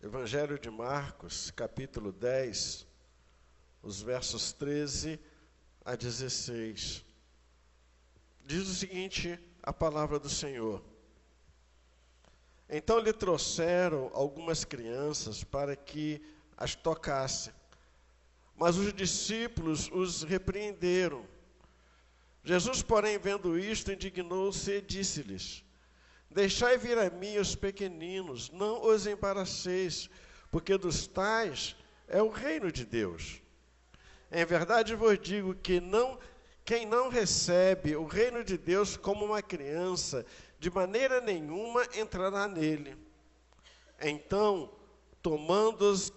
Evangelho de Marcos, capítulo 10, os versos 13 a 16. Diz o seguinte, a palavra do Senhor. Então lhe trouxeram algumas crianças para que as tocasse. Mas os discípulos os repreenderam. Jesus, porém, vendo isto, indignou-se e disse-lhes: Deixai vir a mim os pequeninos, não os embaraceis, porque dos tais é o reino de Deus. Em verdade vos digo que quem não recebe o reino de Deus como uma criança, de maneira nenhuma entrará nele. Então, tomando-as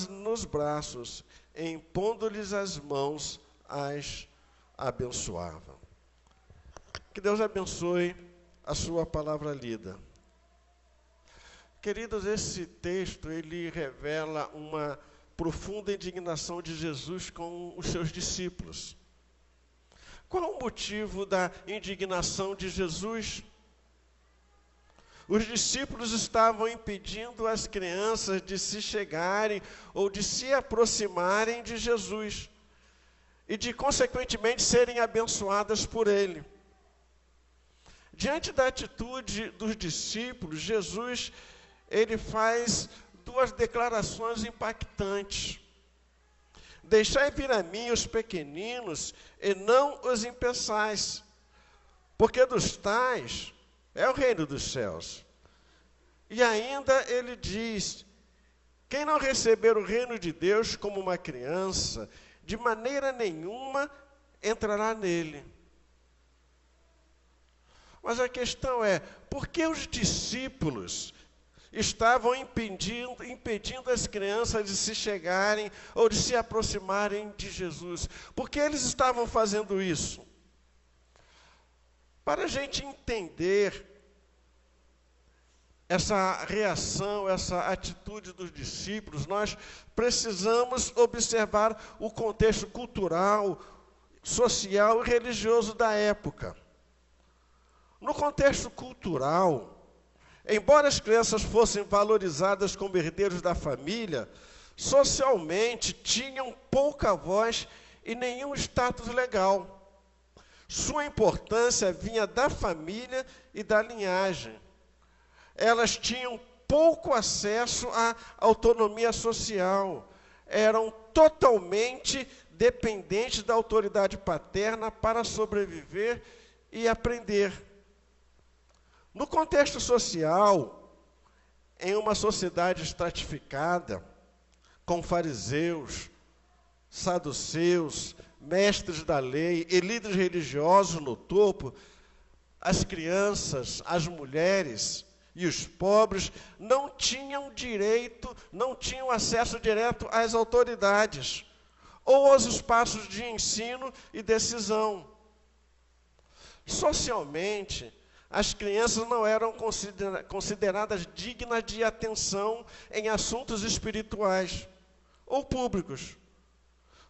nos braços, e impondo-lhes as mãos, as abençoava. Que Deus abençoe a sua palavra lida. Queridos, esse texto, ele revela uma profunda indignação de Jesus com os seus discípulos. Qual o motivo da indignação de Jesus? Os discípulos estavam impedindo as crianças de se chegarem ou de se aproximarem de Jesus e de, consequentemente, serem abençoadas por ele. Diante da atitude dos discípulos, Jesus, ele faz duas declarações impactantes. Deixai vir a mim os pequeninos e não os impeçais, porque dos tais é o reino dos céus. E ainda ele diz, quem não receber o reino de Deus como uma criança, de maneira nenhuma entrará nele. Mas a questão é, por que os discípulos estavam impedindo as crianças de se chegarem ou de se aproximarem de Jesus? Por que eles estavam fazendo isso? Para a gente entender essa reação, essa atitude dos discípulos, nós precisamos observar o contexto cultural, social e religioso da época. No contexto cultural, embora as crianças fossem valorizadas como herdeiros da família, socialmente tinham pouca voz e nenhum status legal. Sua importância vinha da família e da linhagem. Elas tinham pouco acesso à autonomia social, eram totalmente dependentes da autoridade paterna para sobreviver e aprender. No contexto social, em uma sociedade estratificada, com fariseus, saduceus, mestres da lei e líderes religiosos no topo, as crianças, as mulheres e os pobres não tinham acesso direto às autoridades ou aos espaços de ensino e decisão. Socialmente, as crianças não eram consideradas dignas de atenção em assuntos espirituais ou públicos.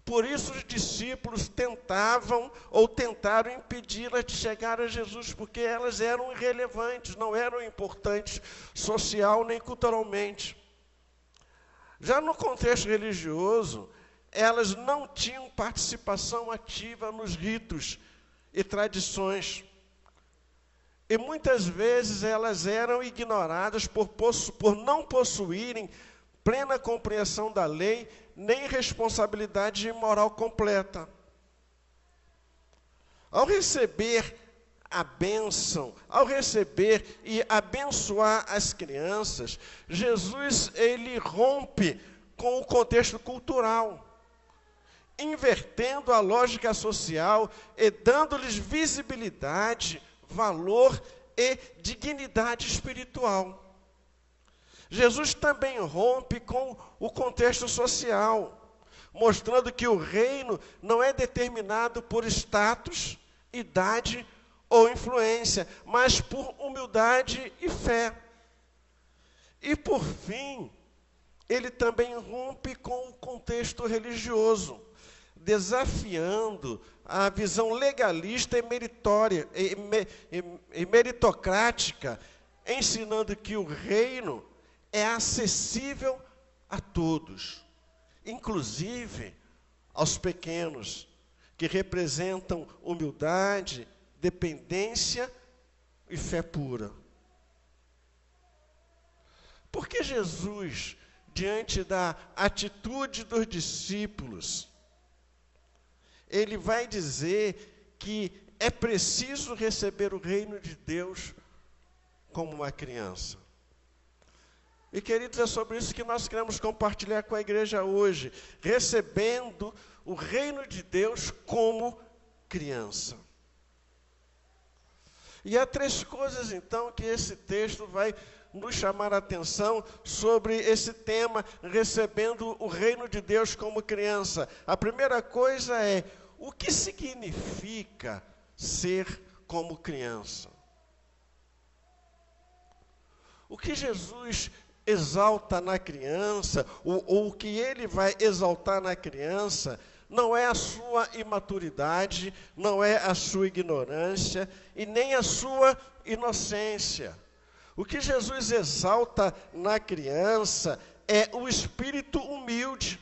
Por isso os discípulos tentaram impedi-las de chegar a Jesus, porque elas eram irrelevantes, não eram importantes social nem culturalmente. Já no contexto religioso, elas não tinham participação ativa nos ritos e tradições. E muitas vezes elas eram ignoradas por não possuírem plena compreensão da lei, nem responsabilidade moral completa. Ao receber a bênção, ao receber e abençoar as crianças, Jesus, ele rompe com o contexto cultural, invertendo a lógica social e dando-lhes visibilidade, valor e dignidade espiritual. Jesus também rompe com o contexto social, mostrando que o reino não é determinado por status, idade ou influência, mas por humildade e fé. E por fim, ele também rompe com o contexto religioso, desafiando a visão legalista e meritocrática, ensinando que o reino é acessível a todos, inclusive aos pequenos, que representam humildade, dependência e fé pura. Porque Jesus, diante da atitude dos discípulos, ele vai dizer que é preciso receber o reino de Deus como uma criança. E, queridos, é sobre isso que nós queremos compartilhar com a igreja hoje, recebendo o reino de Deus como criança. E há três coisas, então, que esse texto vai nos chamar a atenção sobre esse tema, recebendo o reino de Deus como criança. A primeira coisa é, o que significa ser como criança? O que Jesus exalta na criança, ou o que ele vai exaltar na criança, não é a sua imaturidade, não é a sua ignorância e nem a sua inocência. O que Jesus exalta na criança é o espírito humilde,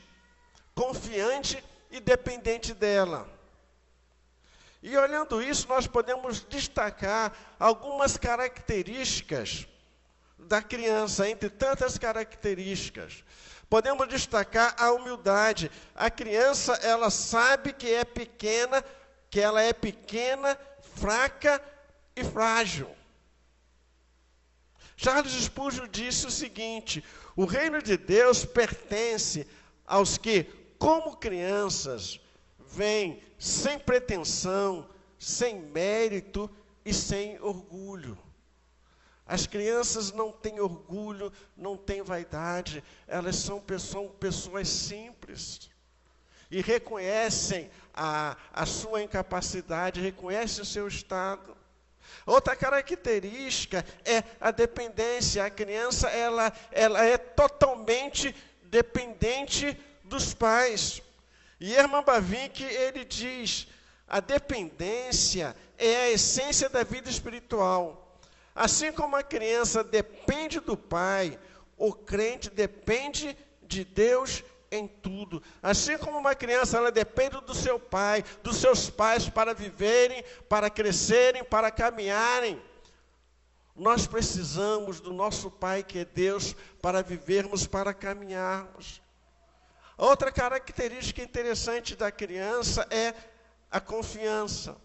confiante e dependente dela. E olhando isso, nós podemos destacar algumas características da criança, entre tantas características. Podemos destacar a humildade. A criança, ela sabe que ela é pequena, fraca e frágil. Charles Spurgeon disse o seguinte: o reino de Deus pertence aos que, como crianças, vêm sem pretensão, sem mérito e sem orgulho. As crianças não têm orgulho, não têm vaidade, elas são pessoas simples. E reconhecem a sua incapacidade, reconhecem o seu estado. Outra característica é a dependência. A criança, ela é totalmente dependente dos pais. E Herman Bavinck, ele diz, a dependência é a essência da vida espiritual. Assim como a criança depende do pai, o crente depende de Deus em tudo. Assim como uma criança, ela depende do seu pai, dos seus pais para viverem, para crescerem, para caminharem. Nós precisamos do nosso pai, que é Deus, para vivermos, para caminharmos. Outra característica interessante da criança é a confiança.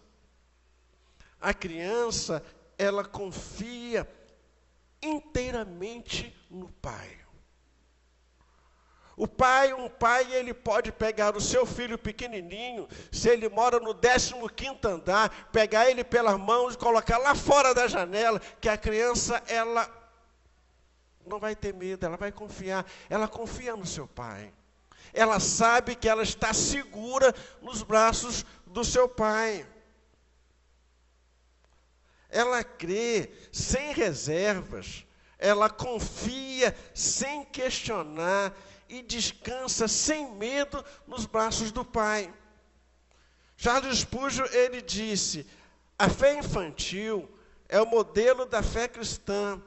A criança, ela confia inteiramente no pai. Um pai, ele pode pegar o seu filho pequenininho, se ele mora no 15º andar, pegar ele pelas mãos e colocar lá fora da janela, que a criança, ela não vai ter medo, ela vai confiar. Ela confia no seu pai. Ela sabe que ela está segura nos braços do seu pai. Ela crê sem reservas, ela confia sem questionar e descansa sem medo nos braços do pai. Charles Spurgeon, ele disse, a fé infantil é o modelo da fé cristã.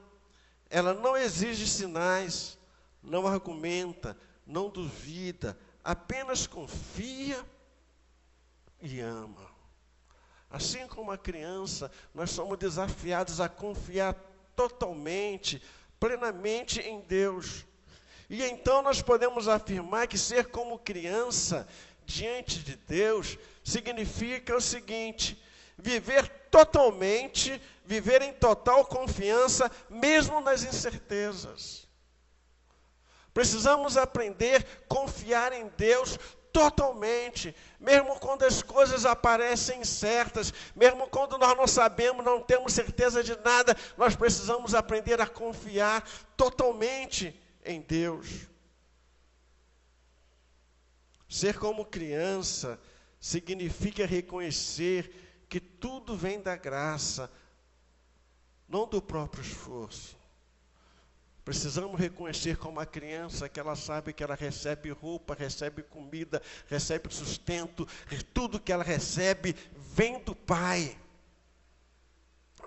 Ela não exige sinais, não argumenta, não duvida, apenas confia e ama. Assim como a criança, nós somos desafiados a confiar totalmente, plenamente em Deus. E então nós podemos afirmar que ser como criança diante de Deus significa o seguinte: viver totalmente, viver em total confiança, mesmo nas incertezas. Precisamos aprender a confiar em Deus totalmente, mesmo quando as coisas aparecem incertas, mesmo quando nós não sabemos, não temos certeza de nada, nós precisamos aprender a confiar totalmente em Deus. Ser como criança significa reconhecer que tudo vem da graça, não do próprio esforço. Precisamos reconhecer como a criança, que ela sabe que ela recebe roupa, recebe comida, recebe sustento, tudo que ela recebe vem do pai,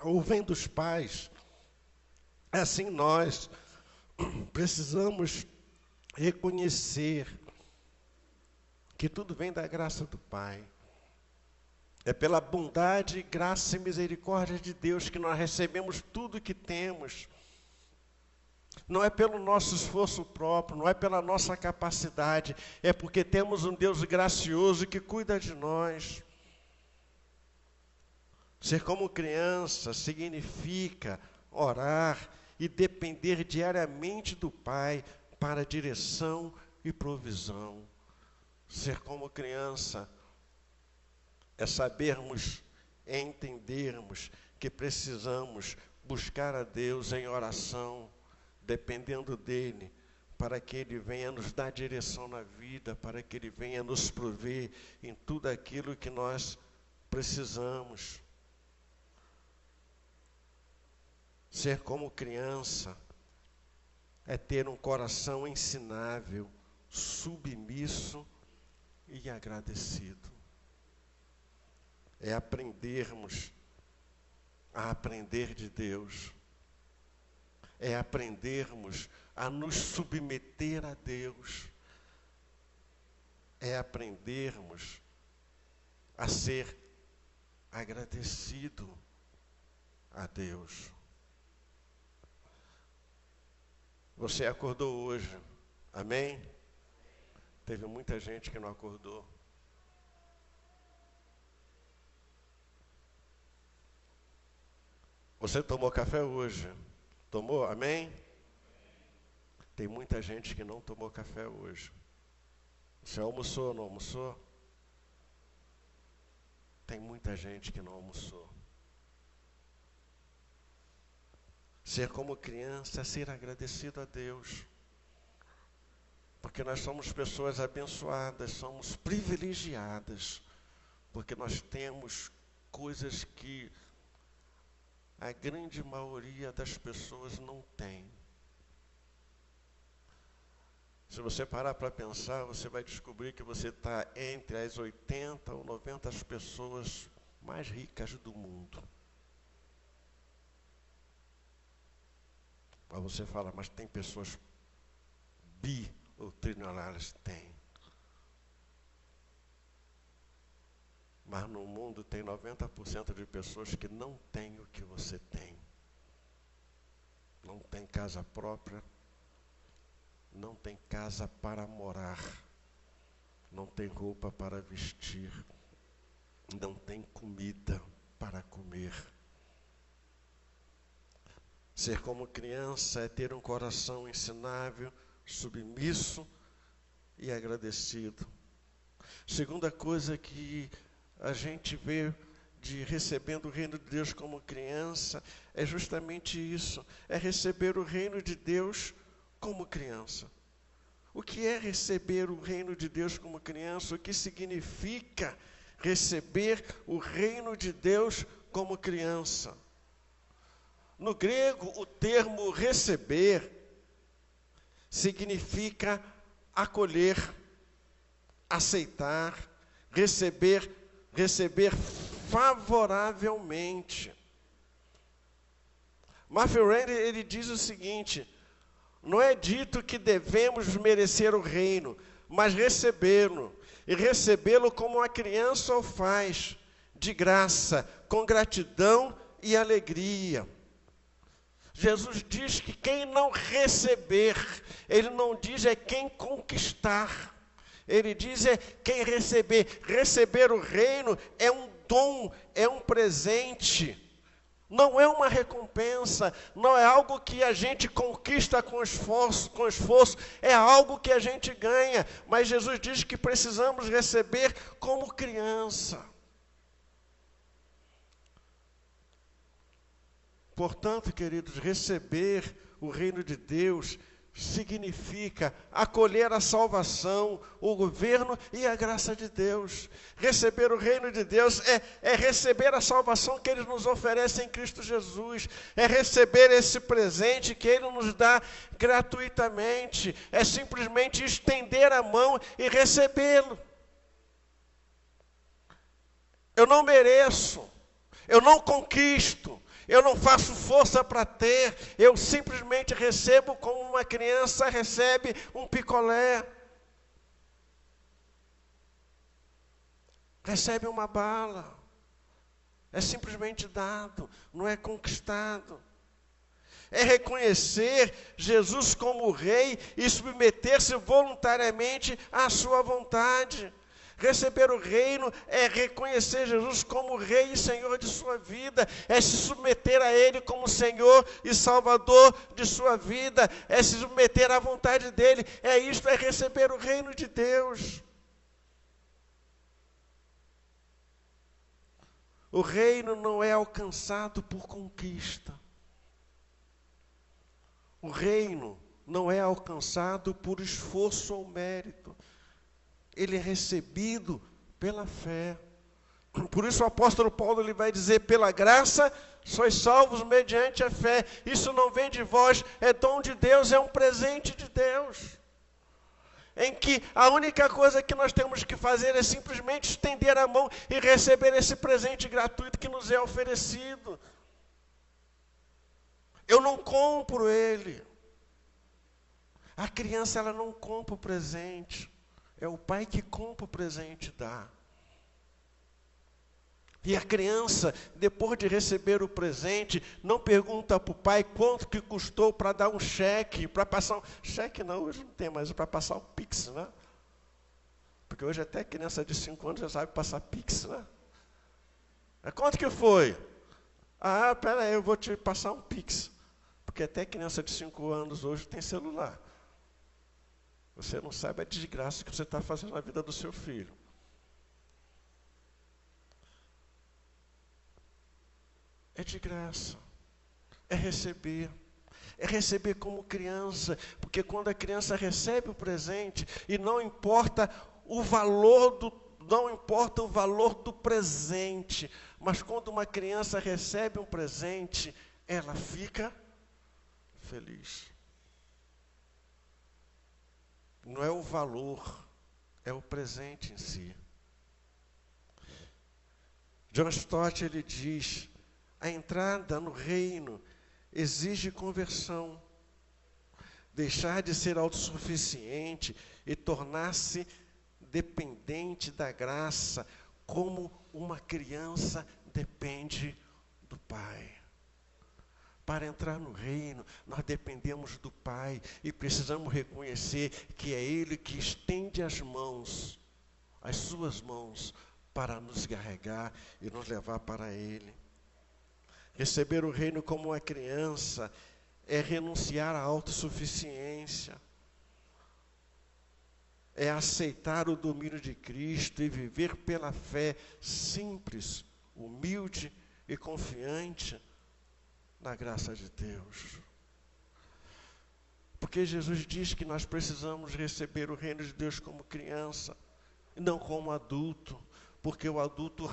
ou vem dos pais. Assim nós, precisamos reconhecer que tudo vem da graça do Pai. É pela bondade, graça e misericórdia de Deus que nós recebemos tudo que temos. Não é pelo nosso esforço próprio, não é pela nossa capacidade, é porque temos um Deus gracioso que cuida de nós. Ser como criança significa orar e depender diariamente do Pai para direção e provisão. Ser como criança é sabermos, é entendermos que precisamos buscar a Deus em oração, dependendo dEle, para que Ele venha nos dar direção na vida, para que Ele venha nos prover em tudo aquilo que nós precisamos. Ser como criança é ter um coração ensinável, submisso e agradecido. É aprendermos a aprender de Deus. É aprendermos a nos submeter a Deus. É aprendermos a ser agradecido a Deus. Você acordou hoje, amém? Teve muita gente que não acordou. Você tomou café hoje? Tomou? Amém? Tem muita gente que não tomou café hoje. Você almoçou ou não almoçou? Tem muita gente que não almoçou. Ser como criança é ser agradecido a Deus. Porque nós somos pessoas abençoadas, somos privilegiadas. Porque nós temos coisas que a grande maioria das pessoas não tem. Se você parar para pensar, você vai descobrir que você está entre as 80 ou 90 pessoas mais ricas do mundo. Mas você fala, mas tem pessoas bi ou trilionárias? Tem. Mas no mundo tem 90% de pessoas que não têm o que você tem. Não tem casa própria, não tem casa para morar, não tem roupa para vestir, não tem comida para comer. Ser como criança é ter um coração ensinável, submisso e agradecido. Segunda coisa que a gente vê de recebendo o reino de Deus como criança é justamente isso, é receber o reino de Deus como criança. O que é receber o reino de Deus como criança? O que significa receber o reino de Deus como criança? No grego, o termo receber significa acolher, aceitar, receber favoravelmente. Matthew Henry, ele diz o seguinte: não é dito que devemos merecer o reino, mas recebê-lo, e recebê-lo como a criança o faz, de graça, com gratidão e alegria. Jesus diz que quem não receber, ele não diz é quem conquistar. Ele diz é quem receber. Receber o reino é um dom, é um presente. Não é uma recompensa, não é algo que a gente conquista com esforço, é algo que a gente ganha. Mas Jesus diz que precisamos receber como criança. Portanto, queridos, receber o reino de Deus significa acolher a salvação, o governo e a graça de Deus. Receber o reino de Deus é receber a salvação que Ele nos oferece em Cristo Jesus. É receber esse presente que Ele nos dá gratuitamente. É simplesmente estender a mão e recebê-lo. Eu não mereço, eu não conquisto, Eu não faço força para ter, eu simplesmente recebo como uma criança recebe um picolé. Recebe uma bala. É simplesmente dado, não é conquistado. É reconhecer Jesus como Rei e submeter-se voluntariamente à sua vontade. Receber o reino é reconhecer Jesus como Rei e Senhor de sua vida, é se submeter a Ele como Senhor e Salvador de sua vida, é se submeter à vontade dEle, é receber o reino de Deus. O reino não é alcançado por conquista. O reino não é alcançado por esforço ou mérito. Ele é recebido pela fé. Por isso o apóstolo Paulo ele vai dizer, pela graça sois salvos mediante a fé. Isso não vem de vós, é dom de Deus, é um presente de Deus. Em que a única coisa que nós temos que fazer é simplesmente estender a mão e receber esse presente gratuito que nos é oferecido. Eu não compro ele. A criança ela não compra o presente. É o pai que compra o presente e dá. E a criança, depois de receber o presente, não pergunta para o pai quanto que custou para dar um cheque, para passar um... Cheque não, hoje não tem mais, para passar o Pix, né? Porque hoje até criança de 5 anos já sabe passar Pix, né? Quanto que foi? Ah, pera aí, eu vou te passar um Pix. Porque até criança de 5 anos hoje tem celular. Você não sabe a desgraça que você está fazendo na vida do seu filho. É de graça. É receber como criança. Porque quando a criança recebe o presente, e não importa o valor do presente, mas quando uma criança recebe um presente, ela fica feliz. Não é o valor, é o presente em si. John Stott, ele diz, a entrada no reino exige conversão. Deixar de ser autossuficiente e tornar-se dependente da graça, como uma criança depende do Pai. Para entrar no reino, nós dependemos do Pai e precisamos reconhecer que é Ele que estende as mãos, as suas mãos, para nos carregar e nos levar para Ele. Receber o reino como uma criança é renunciar à autossuficiência, é aceitar o domínio de Cristo e viver pela fé simples, humilde e confiante na graça de Deus. Porque Jesus diz que nós precisamos receber o reino de Deus como criança, e não como adulto. Porque o adulto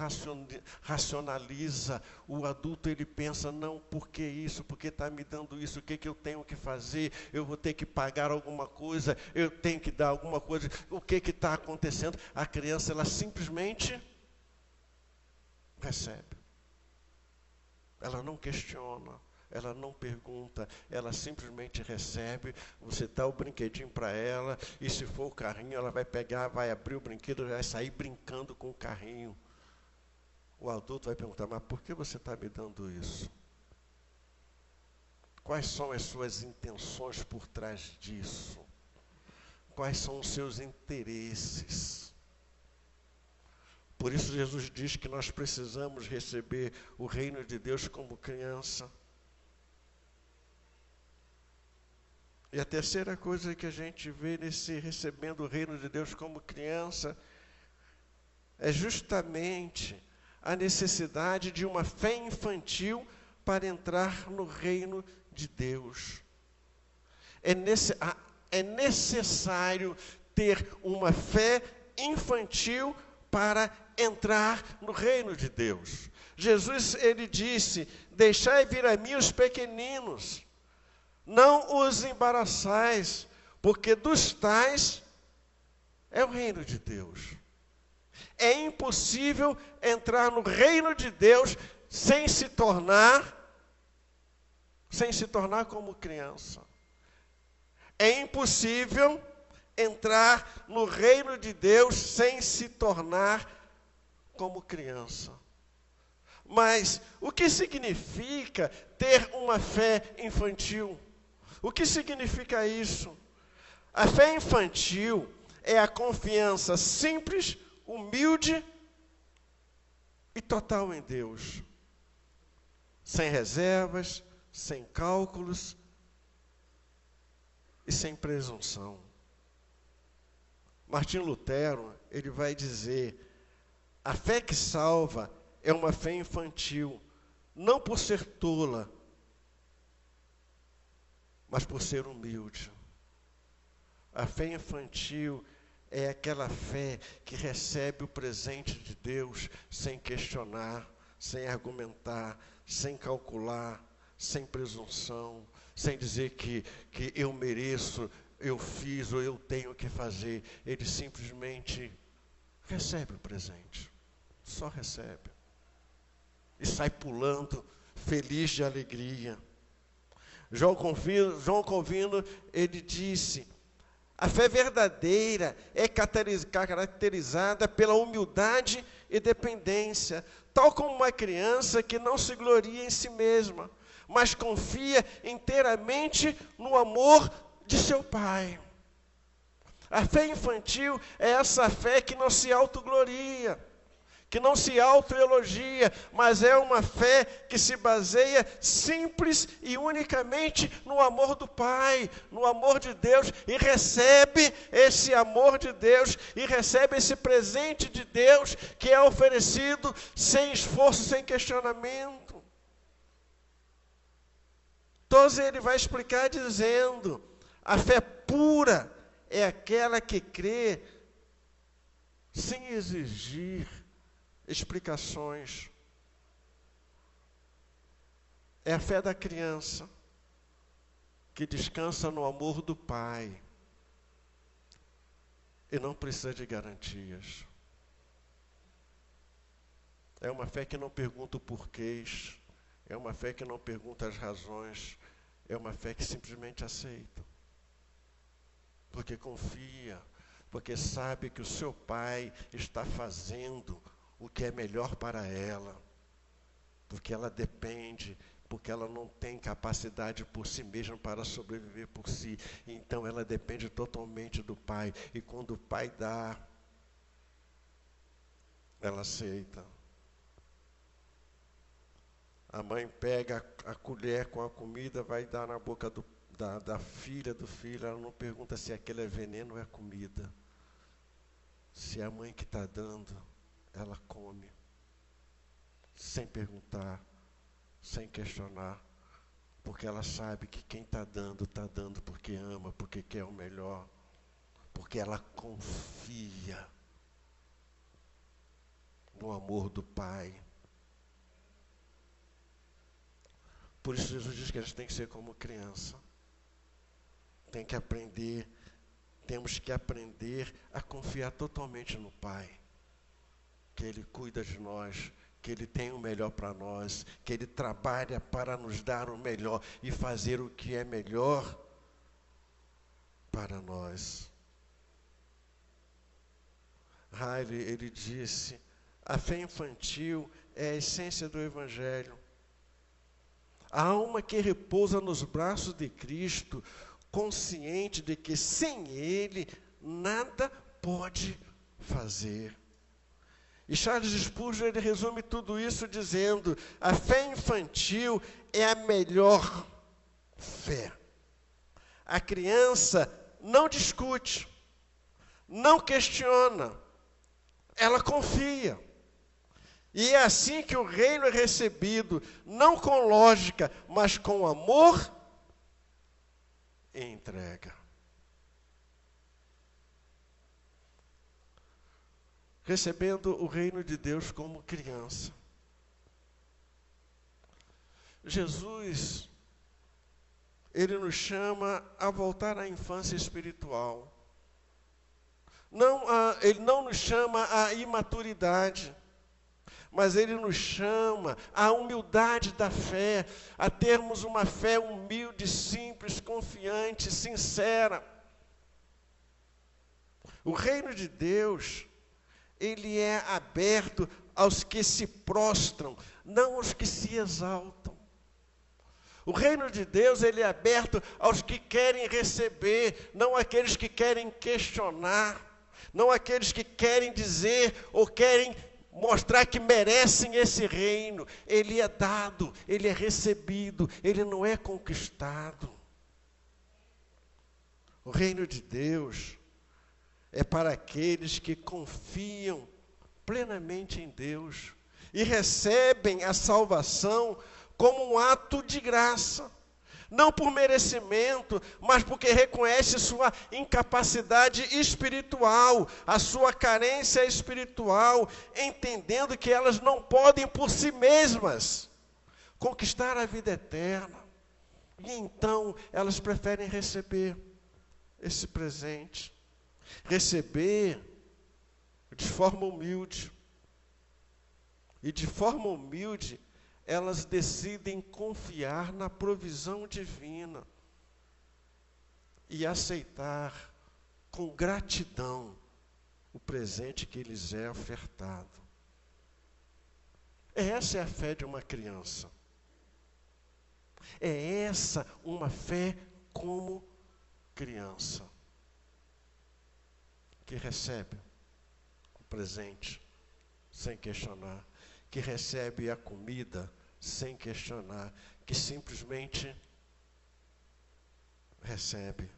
racionaliza, o adulto ele pensa, não, por que isso? Por que está me dando isso? O que eu tenho que fazer? Eu vou ter que pagar alguma coisa? Eu tenho que dar alguma coisa? O que está acontecendo? A criança, ela simplesmente recebe. Ela não questiona, ela não pergunta, ela simplesmente recebe. Você dá o brinquedinho para ela, e se for o carrinho, ela vai pegar, vai abrir o brinquedo, vai sair brincando com o carrinho. O adulto vai perguntar, mas por que você está me dando isso? Quais são as suas intenções por trás disso? Quais são os seus interesses? Por isso Jesus diz que nós precisamos receber o reino de Deus como criança. E a terceira coisa que a gente vê nesse recebendo o reino de Deus como criança é justamente a necessidade de uma fé infantil para entrar no reino de Deus. É necessário ter uma fé infantil para entrar no reino de Deus. Jesus, ele disse, deixai vir a mim os pequeninos, não os embaraçais, porque dos tais é o reino de Deus. É impossível entrar no reino de Deus sem se tornar sem se tornar como criança. É impossível entrar no reino de Deus sem se tornar como criança. Mas o que significa ter uma fé infantil? O que significa isso? A fé infantil é a confiança simples, humilde e total em Deus. Sem reservas, sem cálculos e sem presunção. Martim Lutero, ele vai dizer: a fé que salva é uma fé infantil, não por ser tola, mas por ser humilde. A fé infantil é aquela fé que recebe o presente de Deus sem questionar, sem argumentar, sem calcular, sem presunção, sem dizer que eu mereço, eu fiz ou eu tenho que fazer. Ele simplesmente recebe o presente, só recebe. E sai pulando, feliz de alegria. João Calvino, ele disse: a fé verdadeira é caracterizada pela humildade e dependência, tal como uma criança que não se gloria em si mesma, mas confia inteiramente no amor de seu pai. A fé infantil é essa fé que não se autogloria, que não se autoelogia, mas é uma fé que se baseia simples e unicamente no amor do Pai, no amor de Deus, e recebe esse amor de Deus, e recebe esse presente de Deus, que é oferecido sem esforço, sem questionamento. Então ele vai explicar dizendo: a fé pura é aquela que crê sem exigir explicações. É a fé da criança que descansa no amor do Pai e não precisa de garantias. É uma fé que não pergunta o porquês, é uma fé que não pergunta as razões, é uma fé que simplesmente aceita. Porque confia, porque sabe que o seu Pai está fazendo o que é melhor para ela, porque ela depende, porque ela não tem capacidade por si mesma para sobreviver por si, então ela depende totalmente do Pai, e quando o Pai dá, ela aceita. A mãe pega a colher com a comida, vai dar na boca da filha, do filho, ela não pergunta se aquilo é veneno ou é comida. Se é a mãe que está dando, ela come, sem perguntar, sem questionar, porque ela sabe que quem está dando porque ama, porque quer o melhor, porque ela confia no amor do Pai. Por isso Jesus diz que a gente tem que ser como criança, tem que aprender, temos que aprender a confiar totalmente no Pai, que Ele cuida de nós, que Ele tem o melhor para nós, que Ele trabalha para nos dar o melhor e fazer o que é melhor para nós. Riley, ele disse: a fé infantil é a essência do Evangelho. A alma que repousa nos braços de Cristo, consciente de que sem Ele nada pode fazer. E Charles Spurgeon, ele resume tudo isso dizendo: a fé infantil é a melhor fé. A criança não discute, não questiona, ela confia. E é assim que o reino é recebido, não com lógica, mas com amor e entrega. Recebendo o reino de Deus como criança. Jesus, Ele nos chama a voltar à infância espiritual. Ele não nos chama à imaturidade, Mas Ele nos chama à humildade da fé, a termos uma fé humilde, simples, confiante, sincera. O reino de Deus, ele é aberto aos que se prostram, não aos que se exaltam. O reino de Deus, ele é aberto aos que querem receber, não àqueles que querem questionar, não àqueles que querem dizer ou querem mostrar que merecem esse reino. Ele é dado, ele é recebido, ele não é conquistado. O reino de Deus é para aqueles que confiam plenamente em Deus e recebem a salvação como um ato de graça, não por merecimento, mas porque reconhece sua incapacidade espiritual, a sua carência espiritual, entendendo que elas não podem por si mesmas conquistar a vida eterna. E então elas preferem receber esse presente, receber de forma humilde. E de forma humilde, elas decidem confiar na provisão divina e aceitar com gratidão o presente que lhes é ofertado. Essa é a fé de uma criança. É essa uma fé como criança, que recebe o presente sem questionar, que recebe a comida sem questionar, que simplesmente recebe.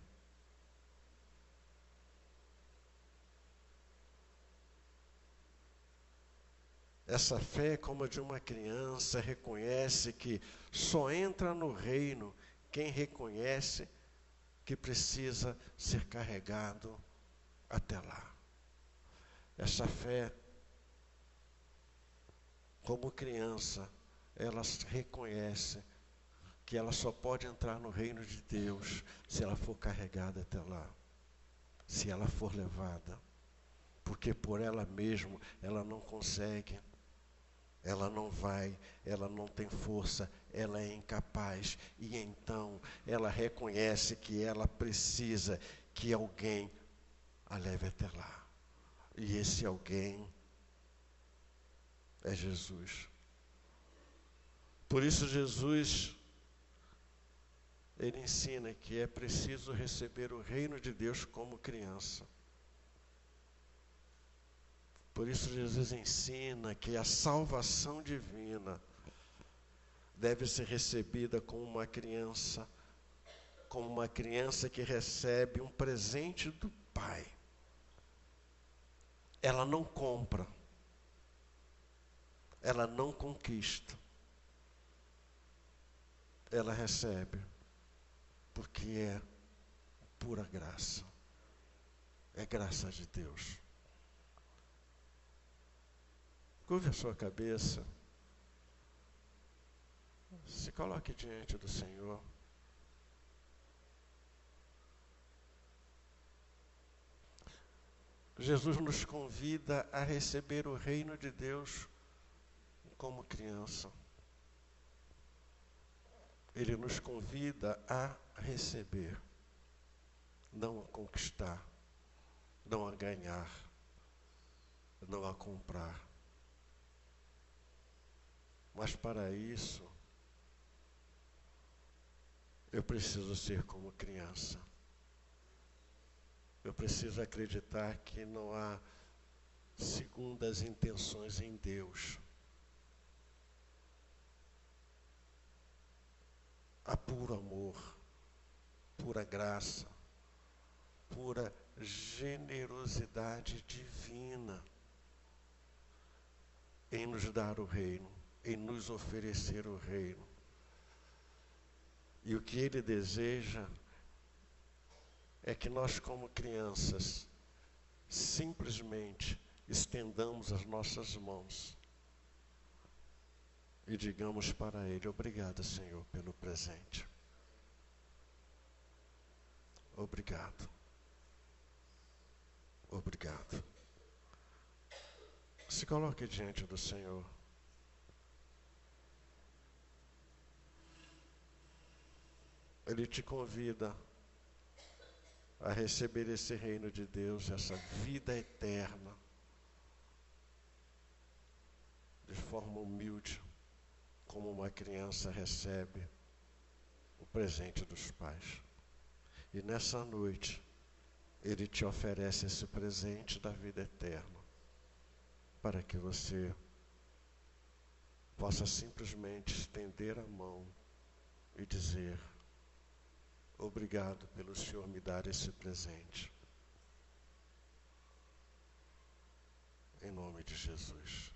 Essa fé, como a de uma criança, reconhece que só entra no reino quem reconhece que precisa ser carregado até lá. Essa fé, como criança, ela reconhece que ela só pode entrar no reino de Deus se ela for carregada até lá, se ela for levada, porque por ela mesma ela não consegue, ela não vai, ela não tem força, ela é incapaz, e então ela reconhece que ela precisa que alguém a leve até lá, e esse alguém é Jesus. Por isso Jesus, ele ensina que é preciso receber o reino de Deus como criança. Por isso Jesus ensina que a salvação divina deve ser recebida como uma criança que recebe um presente do Pai. Ela não compra, ela não conquista, ela recebe, porque é pura graça, é graça de Deus. Curve a sua cabeça, se coloque diante do Senhor. Jesus nos convida a receber o reino de Deus como criança. Ele nos convida a receber, não a conquistar, não a ganhar, não a comprar. Mas para isso, eu preciso ser como criança. Eu preciso acreditar que não há segundas intenções em Deus. Há puro amor, pura graça, pura generosidade divina em nos dar o reino, em nos oferecer o reino. E o que Ele deseja é que nós, como crianças, simplesmente estendamos as nossas mãos e digamos para Ele: obrigado, Senhor, pelo presente. Obrigado. Obrigado. Se coloque diante do Senhor. Ele te convida a receber esse reino de Deus, essa vida eterna, de forma humilde, como uma criança recebe o presente dos pais. E nessa noite, Ele te oferece esse presente da vida eterna, para que você possa simplesmente estender a mão e dizer: obrigado pelo Senhor me dar esse presente. Em nome de Jesus.